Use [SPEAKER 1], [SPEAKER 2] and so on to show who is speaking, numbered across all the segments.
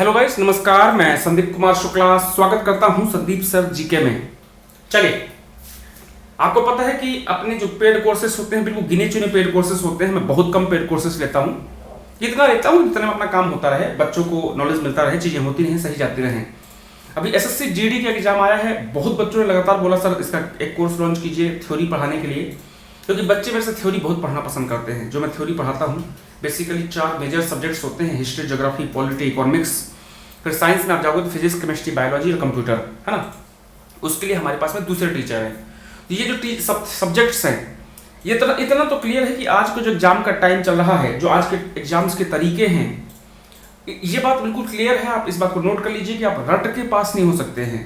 [SPEAKER 1] Hello guys, नमस्कार। मैं संदीप कुमार शुक्ला स्वागत करता हूं संदीप सर जीके में। चलिए, आपको पता है कि अपने जो पेड कोर्सेस होते हैं बिल्कुल गिने चुने पेड कोर्सेस होते हैं। मैं बहुत कम पेड कोर्सेस लेता हूं, इतना लेता हूं जितने में अपना काम होता रहे, बच्चों को नॉलेज मिलता रहे, चीजें होती रहें, सही जाती रहें। अभी एसएससी जीडी का एग्जाम आया है। बहुत बच्चों ने लगातार बोला सर इसका एक कोर्स लॉन्च कीजिए थ्योरी पढ़ाने के लिए, क्योंकि बच्चे मेरे से थ्योरी बहुत पढ़ना पसंद करते हैं। जो मैं थ्योरी पढ़ाता हूँ बेसिकली 4 मेजर सब्जेक्ट्स होते हैं, हिस्ट्री, ज्योग्राफी, पॉलिटी, इकोनॉमिक्स। फिर साइंस में आप जाओगे तो फिजिक्स, केमिस्ट्री, बायोलॉजी और कंप्यूटर, है ना। उसके लिए हमारे पास में दूसरे टीचर हैं। तो ये जो सब्जेक्ट्स हैं ये इतना तो क्लियर है कि आज का जो एग्जाम का टाइम चल रहा है, जो आज के एग्जाम्स के तरीके हैं, ये बात बिल्कुल क्लियर है। आप इस बात को नोट कर लीजिए कि आप रट के पास नहीं हो सकते हैं।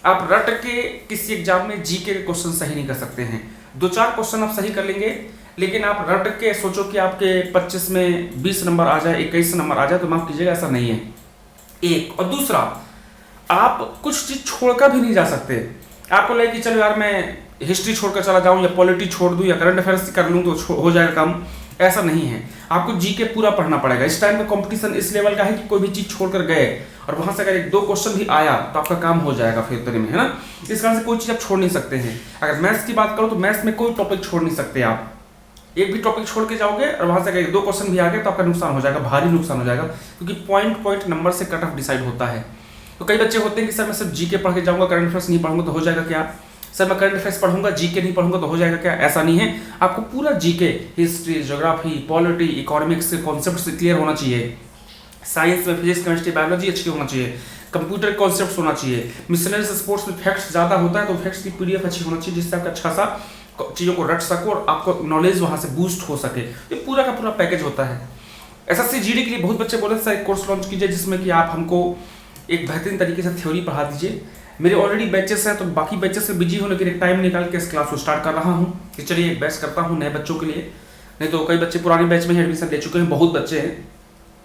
[SPEAKER 1] आप रट के किसी एग्जाम में जीके के क्वेश्चन सही नहीं कर सकते हैं। 2-4 क्वेश्चन आप सही कर लेंगे, लेकिन आप रट के सोचो कि आपके 25 में 20 नंबर आ जाए, 21 नंबर आ जाए, तो माफ कीजिएगा, ऐसा नहीं है। एक और दूसरा, आप कुछ चीज छोड़कर भी नहीं जा सकते। आपको लगे कि चलो यार मैं हिस्ट्री छोड़कर चला जाऊं या पॉलिटी छोड़ दूं या करंट अफेयर्स कर लूं तो हो जाएगा काम, ऐसा नहीं है। आपको जीके पूरा पढ़ना पड़ेगा। इस टाइम में कंपटीशन इस लेवल का है कि कोई भी चीज छोड़कर गए और वहां से अगर 1-2 क्वेश्चन भी आया तो आपका काम हो जाएगा फिर उतने में, है ना। इस कारण से कोई चीज आप छोड़ नहीं सकते हैं। अगर मैथ्स की बात करो तो मैथ्स में कोई टॉपिक छोड़ नहीं सकते आप। एक भी टॉपिक छोड़ के जाओगे और वहां से अगर 1-2 क्वेश्चन भी आ गए तो आपका नुकसान हो जाएगा, भारी नुकसान हो जाएगा, क्योंकि पॉइंट नंबर से कट ऑफ डिसाइड होता है। तो कई बच्चे होते हैं कि सर मैं सिर्फ जीके पढ़ के जाऊंगा, करंट अफेयर्स नहीं पढ़ूंगा तो हो जाएगा क्या। सर मैं करंट अफेयर्स पढ़ूंगा, जीके नहीं पढ़ूंगा तो हो जाएगा क्या। ऐसा नहीं है। आपको पूरा GK, history, geography, polity, economics के कॉन्सेप्ट क्लियर होना चाहिए। साइंस में फिजिक्स, केमिस्ट्री, बायोलॉजी अच्छी होना चाहिए। कंप्यूटर कॉन्सेप्ट होना चाहिए। मिशनरीज स्पोर्ट्स में फैक्ट्स ज़्यादा होता है तो फैक्ट्स की पीडीएफ अच्छी होना चाहिए, जिससे आपका अच्छा सा चीज़ों को रट सको और आपको नॉलेज वहाँ से बूस्ट हो सके। ये पूरा का पूरा पैकेज होता है। एसएससी जीडी के लिए बहुत बच्चे बोले सर एक कोर्स लॉन्च कीजिए जिसमें कि आप हमको एक बेहतरीन तरीके से थ्योरी पढ़ा दीजिए। मेरे ऑलरेडी बैचेस हैं तो बाकी बैचेस से बिजी हूँ, लेकिन एक टाइम निकाल के इस क्लास को स्टार्ट कर रहा हूँ कि चलिए एक बैच करता हूँ नए बच्चों के लिए। नहीं तो कई बच्चे पुराने बैच में ही एडमिशन ले चुके हैं, बहुत बच्चे हैं,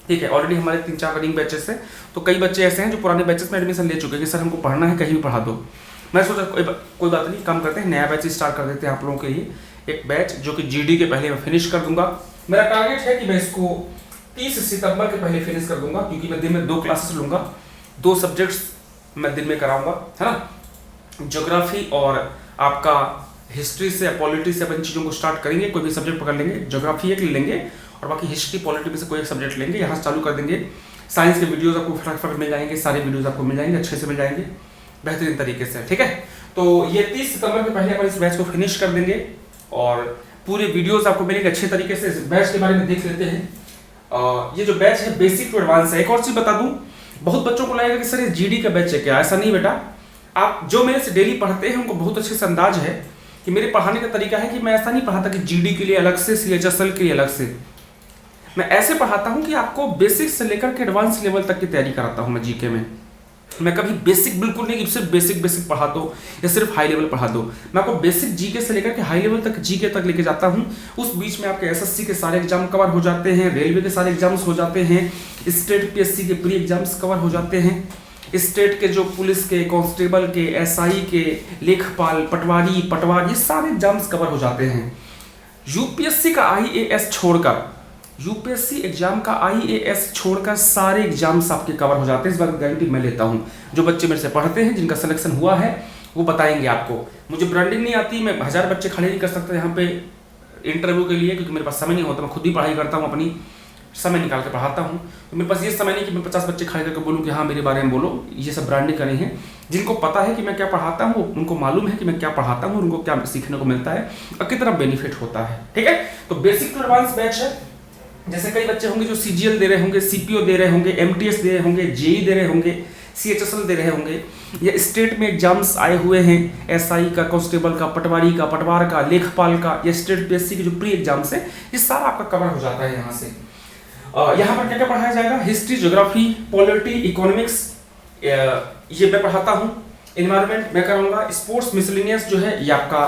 [SPEAKER 1] ठीक है। ऑलरेडी हमारे 3-4 रनिंग बैचेस हैं, तो कई बच्चे ऐसे हैं जो पुराने बैचेस में एडमिशन ले चुके हैं कि सर हमको पढ़ना है, कहीं भी पढ़ा दो। मैं सोचा कोई बात नहीं, काम करते हैं, नया बैच स्टार्ट कर देते हैं आप लोगों के लिए। एक बैच जो कि जीडी के पहले मैं फिनिश कर दूंगा। मेरा टारगेट है कि मैं इसको 30 सितंबर के पहले फिनिश कर दूंगा, क्योंकि मैं दिन में 2 क्लासेस लूंगा, 2 सब्जेक्ट्स मैं दिन में कराऊंगा, है ना। ज्योग्राफी और आपका हिस्ट्री से, पॉलिटी से अपन चीज़ों को स्टार्ट करेंगे। कोई भी सब्जेक्ट पकड़ लेंगे, ज्योग्राफी एक ले लेंगे और बाकी हिस्ट्री, पॉलिटी में से कोई एक सब्जेक्ट लेंगे, यहाँ से चालू कर देंगे। साइंस के वीडियोज़ आपको फटाफट मिल जाएंगे, सारे वीडियोज़ आपको मिल जाएंगे, अच्छे से मिल जाएंगे, बेहतरीन तरीके से, ठीक है। तो ये 30 सितंबर के पहले अपन इस बैच को फिनिश कर देंगे और पूरे वीडियोस आपको मिलेंगे अच्छे तरीके से। इस बैच के बारे में देख लेते हैं। ये जो बैच है बेसिक टू एडवांस है। एक और चीज बता दूं, बहुत बच्चों को लगेगा कि सर ये जीडी का बैच है क्या। ऐसा नहीं बेटा, आप जो मेरे से डेली पढ़ते हैं उनको बहुत अच्छे से अंदाज है कि मेरे पढ़ाने का तरीका है कि मैं ऐसा नहीं पढ़ाता कि जीडी के लिए अलग से, सीएचएसएल के लिए अलग से। मैं ऐसे पढ़ाता हूँ कि आपको बेसिक से लेकर के एडवांस लेवल तक की तैयारी कराता हूँ मैं जीके में। मैं कभी बेसिक बिल्कुल नहीं, सिर्फ बेसिक पढ़ा दो या सिर्फ हाई लेवल पढ़ा दो। मैं आपको बेसिक जीके से लेकर के हाई लेवल तक जीके तक लेके जाता हूं। उस बीच में आपके एसएससी के सारे एग्जाम कवर हो जाते हैं, रेलवे के सारे एग्जाम्स हो जाते हैं, स्टेट पीएससी के प्री एग्जाम्स कवर हो जाते हैं, स्टेट के जो पुलिस के, कांस्टेबल के, एसआई के, लेखपाल, पटवारी, ये सारे एग्जाम्स कवर हो जाते हैं। यूपीएससी का आईएएस छोड़कर, यूपीएससी एग्जाम का आईएएस छोड़कर सारे एग्जाम्स आपके कवर हो जाते हैं। इस बात की गारंटी मैं लेता हूं। जो बच्चे मेरे से पढ़ते हैं, जिनका सिलेक्शन हुआ है, वो बताएंगे आपको। मुझे ब्रांडिंग नहीं आती, मैं 1000 बच्चे खड़े नहीं कर सकता यहाँ पे इंटरव्यू के लिए, क्योंकि मेरे पास समय नहीं होता। मैं खुद ही पढ़ाई करता हूँ, अपनी समय निकाल के पढ़ाता हूँ। तो मेरे पास ये समय नहीं कि मैं 50 बच्चे खड़े करके बोलूँ कि हाँ मेरे बारे में बोलो। ये सब ब्रांडिंग करनी है। जिनको पता है कि मैं क्या पढ़ाता हूँ, उनको मालूम है कि मैं क्या पढ़ाता हूँ, उनको क्या सीखने को मिलता है और कितना बेनिफिट होता है, ठीक है। तो बेसिक टू एडवांस बैच है। जैसे कई बच्चे होंगे जो सीजीएल दे रहे होंगे, सीपीओ दे रहे होंगे, एमटीएस दे रहे होंगे, जेई दे रहे होंगे, सीएचएसएल दे रहे होंगे, या स्टेट में एग्जाम्स आए हुए हैं एसआई का, कांस्टेबल का, पटवारी का, पटवार का, लेखपाल का, या स्टेट पीएससी के जो प्री एग्जाम्स है, ये सारा आपका कवर हो जाता है यहाँ से। यहाँ पर क्या क्या पढ़ाया जाएगा? हिस्ट्री, ज्योग्राफी, पॉलिटी, इकोनॉमिक्स ये मैं पढ़ाता हूँ। एनवायरमेंट मैं कराऊंगा। स्पोर्ट्स मिसलेनियस जो है ये आपका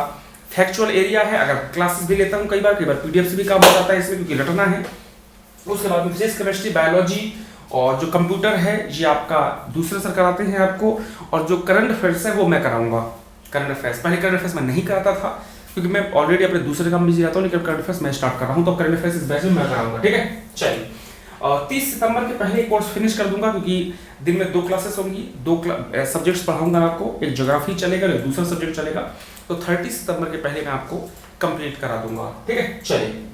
[SPEAKER 1] फैक्चुअल एरिया है। अगर क्लासेस भी लेता हूँ कई बार पीडीएफ से भी काम हो जाता है इसमें, क्योंकि रटना है। उसके बाद में फिजिक्स, केमिस्ट्री, बायोलॉजी और जो कंप्यूटर है ये आपका दूसरे सर कराते हैं आपको। और जो करंट अफेयर्स है वो मैं कराऊंगा। करंट अफेयर्स पहले करंट अफेयर्स मैं नहीं कराता था, क्योंकि मैं ऑलरेडी अपने दूसरे काम बिजी रहता हूँ, लेकिन करंट अफेयर्स मैं स्टार्ट कर रहा हूँ, तो करंट अफेयर्स इस बैच में मैं कराऊंगा, ठीक है। चलिए और 30 सितंबर के पहले कोर्स फिनिश कर दूंगा, क्योंकि दिन में 2 क्लासेस होंगी, 2 सब्जेक्ट्स पढ़ाऊंगा आपको, एक ज्योग्राफी चलेगा, एक दूसरा सब्जेक्ट चलेगा, तो 30 सितंबर के पहले मैं आपको कंप्लीट करा दूंगा। ठीक है, चलिए।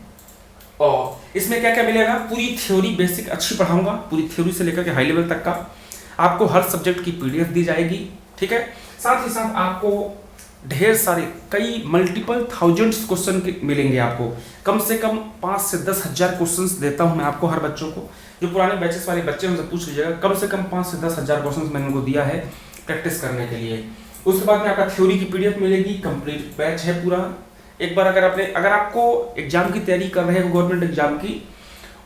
[SPEAKER 1] और इसमें क्या क्या मिलेगा, पूरी थ्योरी बेसिक अच्छी पढ़ाऊंगा, पूरी थ्योरी से लेकर के हाई लेवल तक का। आपको हर सब्जेक्ट की पीडीएफ दी जाएगी। ठीक है, साथ ही साथ आपको ढेर सारे कई मल्टीपल थाउजेंड्स क्वेश्चन मिलेंगे आपको। कम से कम 5 से 10 हज़ार क्वेश्चंस देता हूं मैं आपको हर बच्चों को। जो पुराने बैचेस वाले बच्चे उनसे पूछ लीजिएगा, कम से कम 5 से 10 हज़ार क्वेश्चंस मैंने उनको दिया है प्रैक्टिस करने के लिए। उसके बाद में आपका थ्योरी की पीडीएफ मिलेगी, कंप्लीट बैच है पूरा। एक बार अगर आपको एग्जाम की तैयारी कर रहे हो, गवर्नमेंट एग्जाम की,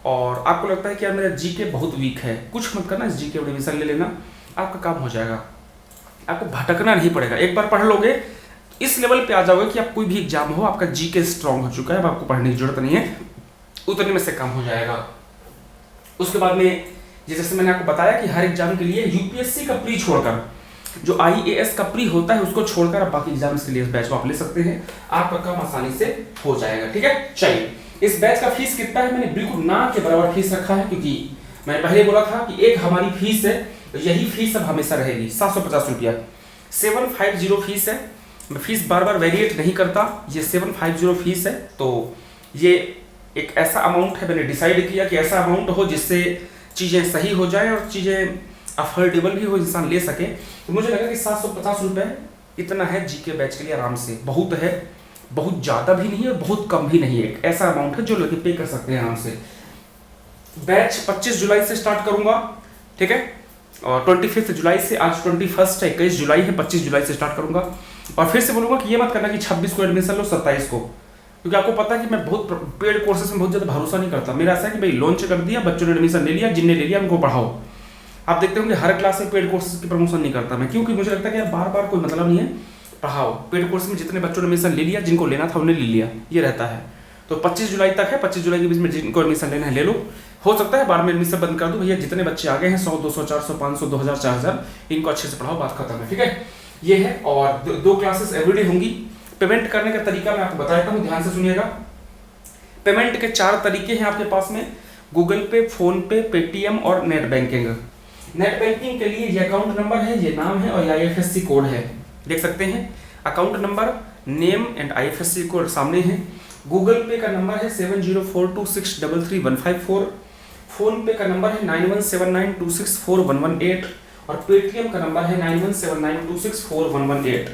[SPEAKER 1] और आपको लगता है कि यार मेरा जीके बहुत वीक है, कुछ मत करना, इस जीके रिवीजन ले लेना, आपका काम हो जाएगा। आपको भटकना नहीं पड़ेगा, एक बार पढ़ लोगे इस लेवल पे आ जाओगे कि आप कोई भी एग्जाम हो, आपका जीके स्ट्रांग हो चुका है, अब आपको पढ़ने की जरूरत नहीं है, उतने में से काम हो जाएगा। उसके बाद में जैसे मैंने आपको बताया कि हर एग्जाम के लिए यूपीएससी का प्री छोड़कर, जो आईएएस का प्री होता है उसको छोड़कर आप बाकी एग्जाम्स के लिए इस बैच को आप ले सकते हैं, आपका काम आसानी से हो जाएगा। ठीक है, चलिए। इस बैच का फीस कितना है, मैंने बिल्कुल ना के बराबर फीस रखा है, क्योंकि मैंने पहले बोला था कि एक हमारी फीस है, यही फीस अब हमेशा रहेगी, 750 रुपया 750 फीस है। मैं फीस बार बार वेरिएट नहीं करता, ये 750 फीस है। तो ये एक ऐसा अमाउंट है, मैंने डिसाइड किया कि ऐसा अमाउंट हो जिससे चीज़ें सही हो जाए और चीज़ें अफोर्डेबल भी हो, इंसान ले सके। तो मुझे लगा कि 750 रुपये इतना है जीके बैच के लिए, आराम से बहुत है, बहुत ज़्यादा भी नहीं है और बहुत कम भी नहीं है, एक ऐसा अमाउंट है जो लोग पे कर सकते हैं आराम से। बैच 25 जुलाई से स्टार्ट करूँगा। ठीक है, और 25 जुलाई से, आज 21 है, 21 जुलाई है, 25 जुलाई से स्टार्ट करूँगा। और फिर से बोलूँगा कि ये मत करना कि 26 को एडमिशन लो, 27 को, क्योंकि आपको पता है कि मैं बहुत पेड कोर्सेज में बहुत ज़्यादा भरोसा नहीं करता। मेरा ऐसा है कि भाई लॉन्च कर दिया, बच्चों ने एडमिशन ले लिया, जिनने ले लिया उनको पढ़ाओ। आप देखते होंगे हर क्लास में पेड कोर्सेज की प्रमोशन नहीं करता मैं, क्योंकि मुझे लगता है कि यार बार बार कोई मतलब नहीं है, पढ़ाओ। पेड कोर्स में जितने बच्चों ने एडमिशन ले लिया, जिनको लेना था उन्हें ले लिया, ये रहता है। तो 25 जुलाई तक है, 25 जुलाई के बीच में जिनको एडमिशन लेना है ले लो। हो सकता है बाद में एडमिशन बंद कर दूं, भैया जितने बच्चे आ गए हैं 100, 200, 400, 500, 2000, 4000, इनको अच्छे से पढ़ाओ, बात खत्म है। ठीक है, ये है। और 2 क्लासेस एवरीडे होंगी। पेमेंट करने का तरीका मैं आपको बताता हूँ, ध्यान से सुनिएगा। पेमेंट के 4 तरीके हैं आपके पास में, गूगल पे, फोन पे, पेटीएम और नेट बैंकिंग। नेट बैंकिंग के लिए ये अकाउंट नंबर है, ये नाम है और ये आईएफएससी कोड है, देख सकते हैं। Account number, name and IFSC code सामने है। गूगल पे का नंबर है 7042633154। फोन पे का नंबर है 9179264118 और पेटीएम का नंबर है 9179264118।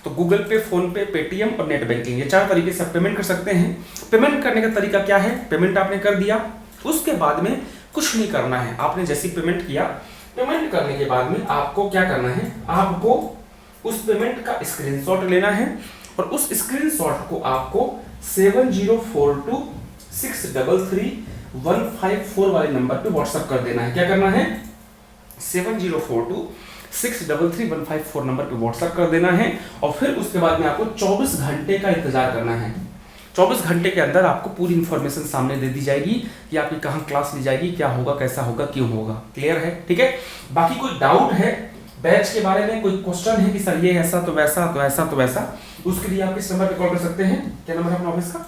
[SPEAKER 1] तो गूगल पे, फोन पे, पेटीएम और नेट बैंकिंग, ये 4 तरीके से आप पेमेंट कर सकते हैं। पेमेंट करने का तरीका क्या है, पेमेंट आपने कर दिया, उसके बाद में कुछ नहीं करना है। आपने जैसे पेमेंट किया, पेमेंट करने के बाद में आपको क्या करना है, आपको उस पेमेंट का स्क्रीनशॉट लेना है और उस स्क्रीनशॉट को आपको 7042633154 वाले नंबर पे व्हाट्सएप कर देना है। क्या करना है, 7042633154 नंबर पे व्हाट्सएप कर देना है। और फिर उसके बाद में आपको 24 घंटे का इंतजार करना है। 24 घंटे के अंदर आपको पूरी इंफॉर्मेशन सामने दे दी जाएगी कि आपकी कहाँ क्लास ली जाएगी, क्या होगा, कैसा होगा, क्यों होगा। क्लियर है? ठीक है। बाकी कोई डाउट है बैच के बारे में, कोई क्वेश्चन है कि सर ये ऐसा तो वैसा तो ऐसा तो वैसा, उसके लिए आप किस नंबर पे कॉल कर सकते हैं। क्या नंबर है अपना ऑफिस का?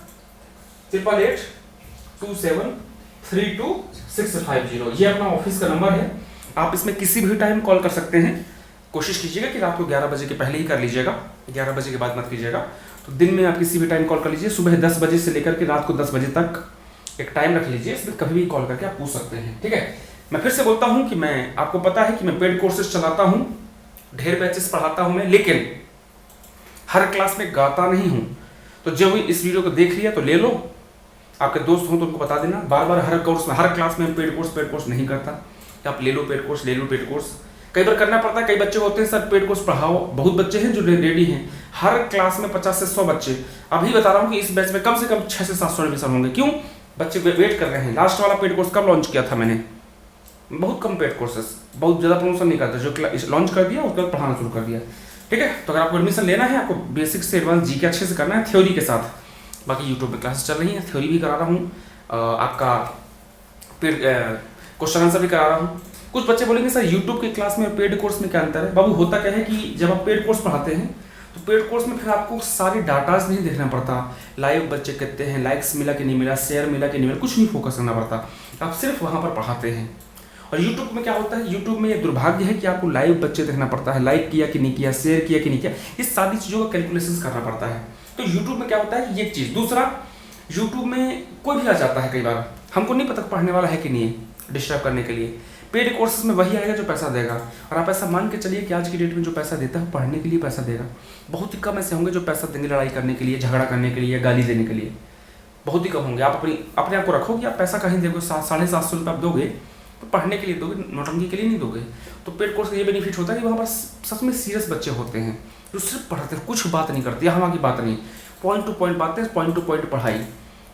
[SPEAKER 1] 8827326650। ये अपना ऑफिस का नंबर है। आप इसमें किसी भी टाइम कॉल कर सकते हैं। कोशिश कीजिएगा कि रात को 11 बजे के पहले ही कर लीजिएगा, 11 बजे के बाद मत कीजिएगा। तो दिन में आप किसी भी टाइम कॉल कर लीजिए, सुबह 10 बजे से लेकर के रात को 10 बजे तक एक टाइम रख लीजिए, इसमें कभी भी कॉल करके आप पूछ सकते हैं। ठीक है। मैं फिर से बोलता हूं कि मैं, आपको पता है कि मैं पेड कोर्सेज चलाता हूं, ढेर बैचेस पढ़ाता हूं मैं, लेकिन हर क्लास में गाता नहीं हूं। तो जब इस वीडियो को देख लिया तो ले लो, आपके दोस्त हो तो उनको बता देना। बार बार हर कोर्स में, हर क्लास में पेड कोर्स नहीं करता कि आप ले लो पेड कोर्स, ले लो पेड कोर्स। कई बार करना पड़ता है। कई बच्चे होते हैं सर पेड कोर्स पढ़ाओ, बहुत बच्चे हैं जो रेडी हैं। हर क्लास में 50 से 100 बच्चे, अभी बता रहा हूँ कि इस बैच में कम से कम 600 से 700 एडमिशन होंगे। क्यों? बच्चे वेट कर रहे हैं। लास्ट वाला पेड कोर्स कब लॉन्च किया था मैंने? बहुत कम पेड कोर्सेस, बहुत ज़्यादा प्रमोशन नहीं करता, जो लॉन्च कर दिया उसके बाद पढ़ाना शुरू कर दिया। ठीक है। तो अगर आपको एडमिशन लेना है, आपको बेसिक से एडवांस जीके अच्छे से करना है थ्योरी के साथ। बाकी यूट्यूब में क्लासेस चल रही हैं, थ्योरी भी करा रहा हूँ, आपका फिर क्वेश्चन आंसर भी करा रहा हूँ। कुछ बच्चे बोलेंगे सर यूट्यूब की क्लास में और पेड कोर्स में क्या अंतर है? बाबू होता क्या है कि जब आप पेड कोर्स पढ़ाते हैं तो पेड कोर्स में फिर आपको सारी डाटाज नहीं देखना पड़ता, लाइव बच्चे कितने हैं, लाइक्स मिला कि नहीं मिला, शेयर मिला कि नहीं मिला, कुछ नहीं फोकस करना पड़ता, आप सिर्फ वहाँ पर पढ़ाते हैं। और यूट्यूब में क्या होता है, यूट्यूब में ये दुर्भाग्य है कि आपको लाइव बच्चे देखना पड़ता है, लाइक किया कि नहीं किया, शेयर किया कि नहीं किया, इस सारी चीज़ों का कैलकुलेशन करना पड़ता है। तो यूट्यूब में क्या होता है ये चीज़। दूसरा, यूट्यूब में कोई भी आ जाता है, कई बार हमको नहीं पता पढ़ने वाला है कि नहीं है, डिस्टर्ब करने के लिए। पेड कोर्सेज में वही आएगा जो पैसा देगा, और आप ऐसा मान के चलिए कि आज की डेट में जो पैसा देता है पढ़ने के लिए पैसा देगा। बहुत ही कम ऐसे होंगे जो पैसा देंगे लड़ाई करने के लिए, झगड़ा करने के लिए, गाली देने के लिए, बहुत ही कम होंगे। आप अपने आप को रखो कि आप पैसा कहीं दोगे, 750 रुपये आप दोगे तो पढ़ने के लिए दोगे, नौटंकी के लिए नहीं दोगे। तो पेड कोर्स का ये बेनिफिट होता है कि वहाँ पर सच में सीरियस बच्चे होते हैं जो सिर्फ पढ़ते हैं, कुछ बात नहीं करते, यहाँ की बात नहीं, पॉइंट टू पॉइंट बातें, पॉइंट टू पॉइंट पढ़ाई।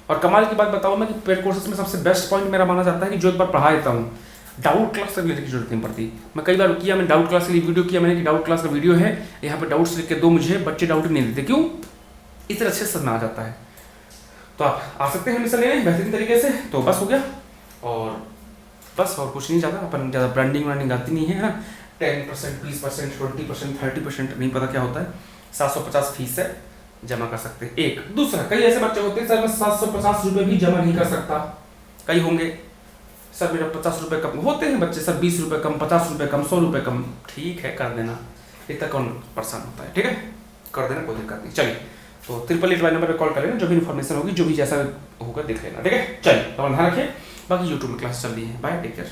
[SPEAKER 1] और कमाल की बात बताऊँ मैं कि पेड कोर्सेज में सबसे बेस्ट पॉइंट मेरा माना जाता है कि जो एक बार पढ़ा देता हूँ, डाउट क्लास तक लेने की जरूरत नहीं पड़ती। मैं कई बार किया, मैंने डाउट क्लास के लिए वीडियो किया मैंने कि डाउट क्लास का वीडियो है, यहाँ पे डाउट्स लिख के दो मुझे, बच्चे डाउट नहीं देते, क्यों? इतना अच्छे से समझ आ जाता है। तो आप आ सकते हैं हमेशा लेने बेहतरीन तरीके से। तो बस हो गया, और बस और कुछ नहीं, ज़्यादा अपन ज़्यादा ब्रांडिंग व्रांडिंग आती नहीं है ना। 10%, 20%, 20%, 30% नहीं पता क्या होता है। 750 फीस है, जमा कर सकते हैं। एक दूसरा, कई ऐसे बच्चे होते हैं सर मैं 750 रुपये भी जमा नहीं कर सकता, कई होंगे सर मेरा 50 रुपये कम, होते हैं बच्चे सर 20 रुपये कम, 50 रुपये कम, 100 रुपये कम, ठीक है कर देना, इतना कौन परेशान होता है, ठीक है कर देना, कोई दिक्कत नहीं। चलिए, तो 888 नंबर पर कॉल कर लेना, जो भी इन्फॉर्मेशन होगी, जो भी जैसा होगा देख लेना, ठीक है। चलिए, तो ध्यान रखिए, बाकी यूट्यूब में क्लास चल रही है। Bye, take care.